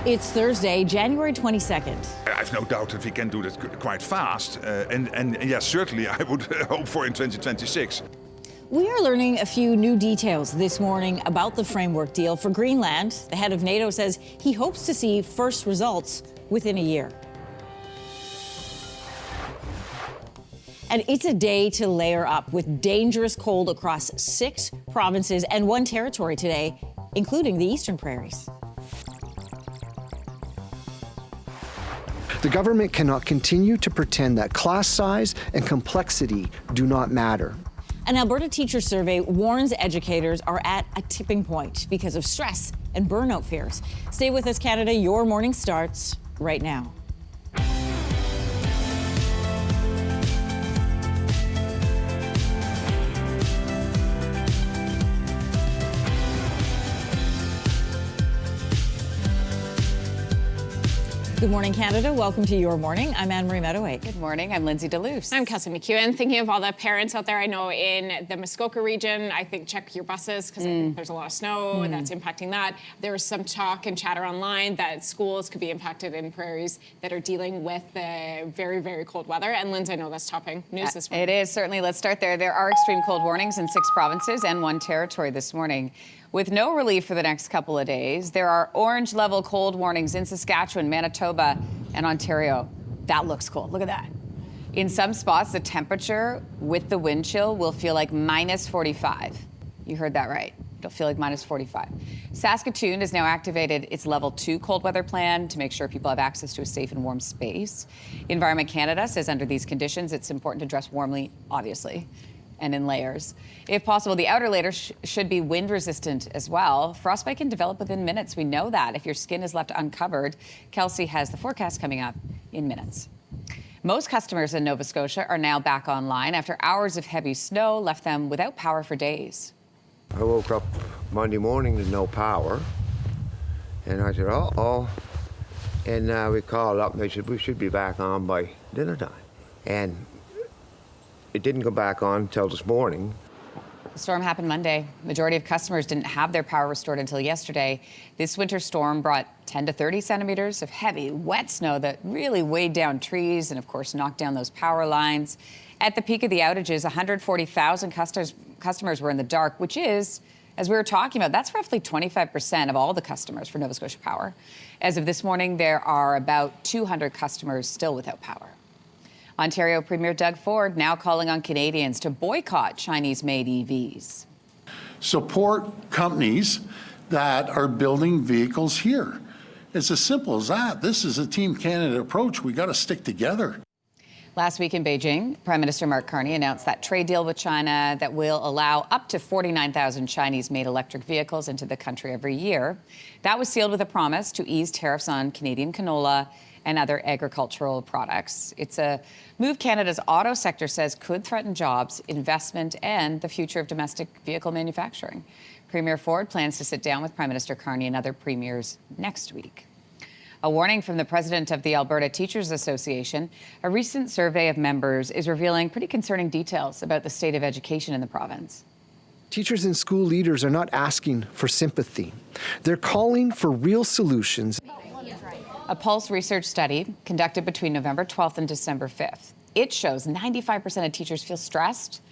It's Thursday, January 22nd. I've no doubt that we can do that quite fast. And yes, certainly I would hope for in 2026. We are learning a few new details this morning about the framework deal for Greenland. The head of NATO says he hopes to see first results within a year. And it's a day to layer up with dangerous cold across 6 provinces and 1 territory today, including the Eastern Prairies. The government cannot continue to pretend that class size and complexity do not matter. An Alberta teacher survey warns educators are at a tipping point because of stress and burnout fears. Stay with us, Canada. Your morning starts right now. Good morning, Canada. Welcome to Your Morning. I'm Anne-Marie Mediwake. Good morning. I'm Lindsey Deluce. I'm Kelsey McEwen. Thinking of all the parents out there I know in the Muskoka region, I think check your buses because I think there's a lot of snow and that's impacting that. There was some talk and chatter online that schools could be impacted in prairies that are dealing with the very, very cold weather. And Lindsey, I know that's topping news this morning. It is, certainly. Let's start there. There are extreme cold warnings in 6 provinces and 1 territory this morning. With no relief for the next couple of days, there are orange-level cold warnings in Saskatchewan, Manitoba, and Ontario. That looks cold. Look at that. In some spots, the temperature with the wind chill will feel like minus 45. You heard that right. It'll feel like minus 45. Saskatoon has now activated its level 2 cold weather plan to make sure people have access to a safe and warm space. Environment Canada says under these conditions, it's important to dress warmly, obviously, and in layers. If possible, the outer layers should be wind resistant as well. Frostbite can develop within minutes. We know that if your skin is left uncovered. Kelsey has the forecast coming up in minutes. Most customers in Nova Scotia are now back online after hours of heavy snow left them without power for days. I woke up Monday morning with no power, and I said, uh-oh. And we called up and they said, we should be back on by dinner time. And it didn't go back on until this morning. The storm happened Monday. Majority of customers didn't have their power restored until yesterday. This winter storm brought 10 to 30 centimeters of heavy, wet snow that really weighed down trees and, of course, knocked down those power lines. At the peak of the outages, 140,000 customers were in the dark, which is, as we were talking about, that's roughly 25% of all the customers for Nova Scotia Power. As of this morning, there are about 200 customers still without power. Ontario Premier Doug Ford now calling on Canadians to boycott Chinese-made EVs. Support companies that are building vehicles here. It's as simple as that. This is a Team Canada approach. We got to stick together. Last week in Beijing, Prime Minister Mark Carney announced that trade deal with China that will allow up to 49,000 Chinese-made electric vehicles into the country every year. That was sealed with a promise to ease tariffs on Canadian canola and other agricultural products. It's a move Canada's auto sector says could threaten jobs, investment, and the future of domestic vehicle manufacturing. Premier Ford plans to sit down with Prime Minister Carney and other premiers next week. A warning from the president of the Alberta Teachers Association. A recent survey of members is revealing pretty concerning details about the state of education in the province. Teachers and school leaders are not asking for sympathy. They're calling for real solutions. A Pulse research study conducted between November 12th and December 5th. It shows 95% of teachers feel stressed.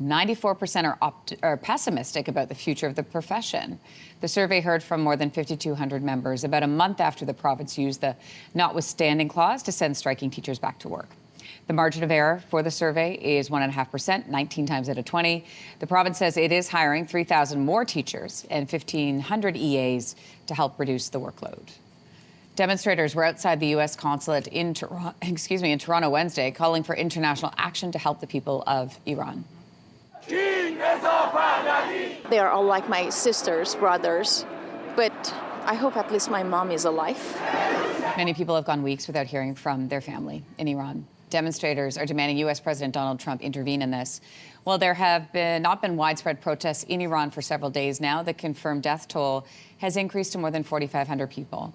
94% are pessimistic about the future of the profession. The survey heard from more than 5,200 members about a month after the province used the notwithstanding clause to send striking teachers back to work. The margin of error for the survey is 1.5%, 19 times out of 20. The province says it is hiring 3,000 more teachers and 1,500 EAs to help reduce the workload. Demonstrators were outside the U.S. consulate in Toronto Wednesday, calling for international action to help the people of Iran. They are all like my sisters, brothers, but I hope at least my mom is alive. Many people have gone weeks without hearing from their family in Iran. Demonstrators are demanding U.S. President Donald Trump intervene in this. While there have not been widespread protests in Iran for several days now, the confirmed death toll has increased to more than 4,500 people.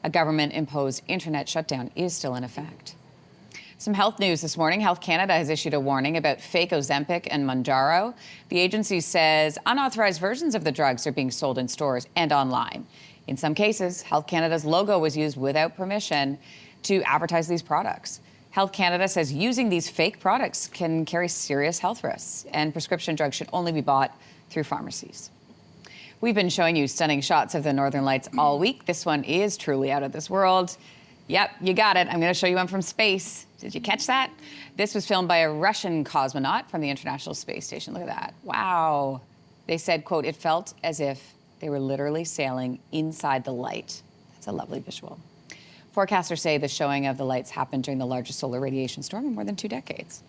A government-imposed internet shutdown is still in effect. Some health news this morning. Health Canada has issued a warning about fake Ozempic and Mounjaro. The agency says unauthorized versions of the drugs are being sold in stores and online. In some cases, Health Canada's logo was used without permission to advertise these products. Health Canada says using these fake products can carry serious health risks, and prescription drugs should only be bought through pharmacies. We've been showing you stunning shots of the Northern Lights all week. This one is truly out of this world. Yep, you got it. I'm going to show you one from space. Did you catch that? This was filmed by a Russian cosmonaut from the International Space Station. Look at that. Wow. They said, quote, it felt as if they were literally sailing inside the light. That's a lovely visual. Forecasters say the showing of the lights happened during the largest solar radiation storm in more than 2 decades.